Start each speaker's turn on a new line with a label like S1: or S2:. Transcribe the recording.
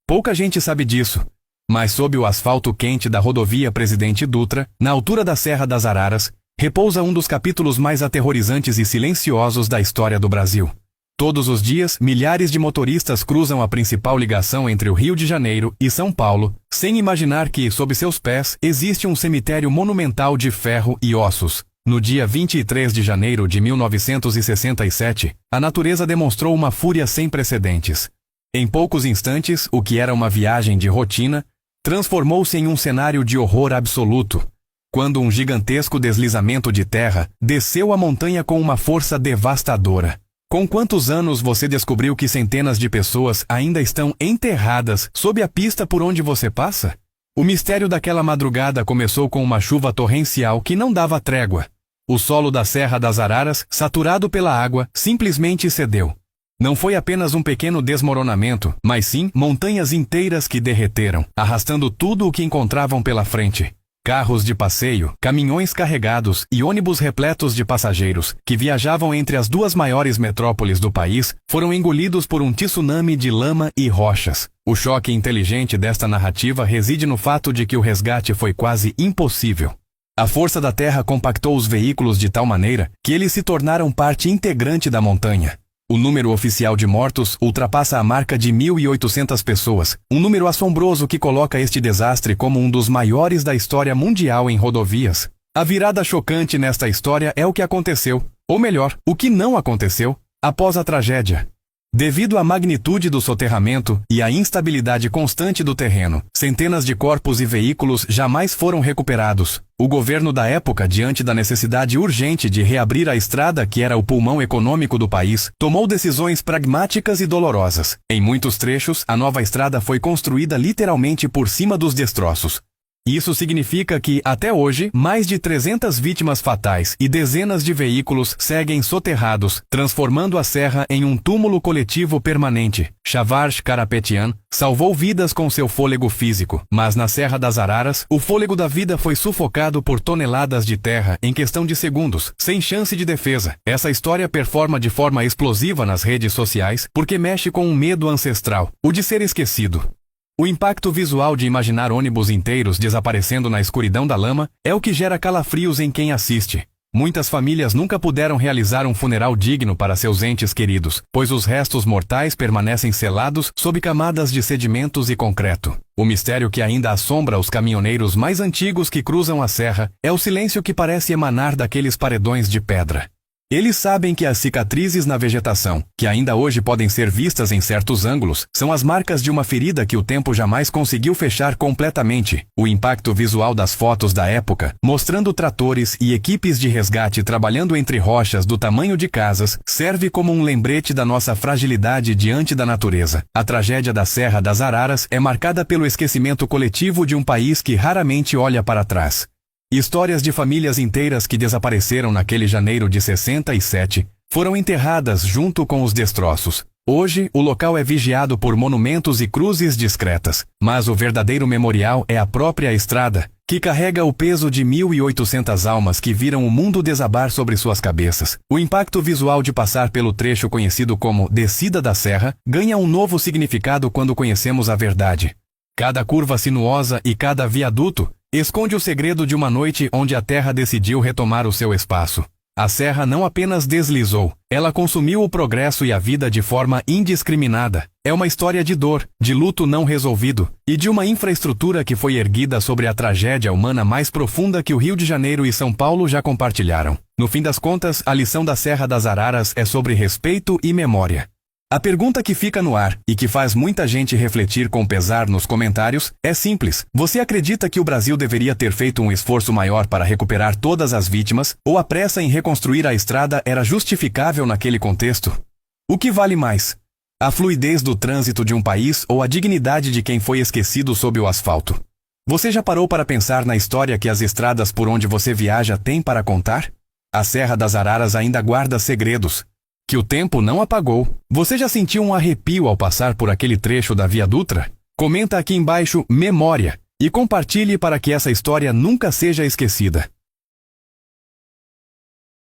S1: Pouca gente sabe disso, mas sob o asfalto quente da rodovia Presidente Dutra, na altura da Serra das Araras, repousa um dos capítulos mais aterrorizantes e silenciosos da história do Brasil. Todos os dias, milhares de motoristas cruzam a principal ligação entre o Rio de Janeiro e São Paulo, sem imaginar que, sob seus pés, existe um cemitério monumental de ferro e ossos. No dia 23 de janeiro de 1967, a natureza demonstrou uma fúria sem precedentes. Em poucos instantes, o que era uma viagem de rotina, transformou-se em um cenário de horror absoluto, quando um gigantesco deslizamento de terra desceu a montanha com uma força devastadora. Com quantos anos você descobriu que centenas de pessoas ainda estão enterradas sob a pista por onde você passa? O mistério daquela madrugada começou com uma chuva torrencial que não dava trégua. O solo da Serra das Araras, saturado pela água, simplesmente cedeu. Não foi apenas um pequeno desmoronamento, mas sim montanhas inteiras que derreteram, arrastando tudo o que encontravam pela frente. Carros de passeio, caminhões carregados e ônibus repletos de passageiros, que viajavam entre as duas maiores metrópoles do país, foram engolidos por um tsunami de lama e rochas. O choque inteligente desta narrativa reside no fato de que o resgate foi quase impossível. A força da terra compactou os veículos de tal maneira que eles se tornaram parte integrante da montanha. O número oficial de mortos ultrapassa a marca de 1.800 pessoas, um número assombroso que coloca este desastre como um dos maiores da história mundial em rodovias. A virada chocante nesta história é o que aconteceu, ou melhor, o que não aconteceu, após a tragédia. Devido à magnitude do soterramento e à instabilidade constante do terreno, centenas de corpos e veículos jamais foram recuperados. O governo da época, diante da necessidade urgente de reabrir a estrada que era o pulmão econômico do país, tomou decisões pragmáticas e dolorosas. Em muitos trechos, a nova estrada foi construída literalmente por cima dos destroços. Isso significa que, até hoje, mais de 300 vítimas fatais e dezenas de veículos seguem soterrados, transformando a serra em um túmulo coletivo permanente. Shavarsh Karapetian salvou vidas com seu fôlego físico, mas na Serra das Araras, o fôlego da vida foi sufocado por toneladas de terra em questão de segundos, sem chance de defesa. Essa história performa de forma explosiva nas redes sociais porque mexe com um medo ancestral, o de ser esquecido. O impacto visual de imaginar ônibus inteiros desaparecendo na escuridão da lama é o que gera calafrios em quem assiste. Muitas famílias nunca puderam realizar um funeral digno para seus entes queridos, pois os restos mortais permanecem selados sob camadas de sedimentos e concreto. O mistério que ainda assombra os caminhoneiros mais antigos que cruzam a serra é o silêncio que parece emanar daqueles paredões de pedra. Eles sabem que as cicatrizes na vegetação, que ainda hoje podem ser vistas em certos ângulos, são as marcas de uma ferida que o tempo jamais conseguiu fechar completamente. O impacto visual das fotos da época, mostrando tratores e equipes de resgate trabalhando entre rochas do tamanho de casas, serve como um lembrete da nossa fragilidade diante da natureza. A tragédia da Serra das Araras é marcada pelo esquecimento coletivo de um país que raramente olha para trás. Histórias de famílias inteiras que desapareceram naquele janeiro de 67 foram enterradas junto com os destroços. Hoje, o local é vigiado por monumentos e cruzes discretas, mas o verdadeiro memorial é a própria estrada, que carrega o peso de 1.800 almas que viram o mundo desabar sobre suas cabeças. O impacto visual de passar pelo trecho conhecido como Descida da Serra ganha um novo significado quando conhecemos a verdade. Cada curva sinuosa e cada viaduto esconde o segredo de uma noite onde a terra decidiu retomar o seu espaço. A serra não apenas deslizou, ela consumiu o progresso e a vida de forma indiscriminada. É uma história de dor, de luto não resolvido, e de uma infraestrutura que foi erguida sobre a tragédia humana mais profunda que o Rio de Janeiro e São Paulo já compartilharam. No fim das contas, a lição da Serra das Araras é sobre respeito e memória. A pergunta que fica no ar, e que faz muita gente refletir com pesar nos comentários, é simples. Você acredita que o Brasil deveria ter feito um esforço maior para recuperar todas as vítimas, ou a pressa em reconstruir a estrada era justificável naquele contexto? O que vale mais? A fluidez do trânsito de um país ou a dignidade de quem foi esquecido sob o asfalto? Você já parou para pensar na história que as estradas por onde você viaja têm para contar? A Serra das Araras ainda guarda segredos que o tempo não apagou. Você já sentiu um arrepio ao passar por aquele trecho da Via Dutra? Comenta aqui embaixo memória e compartilhe para que essa história nunca seja esquecida.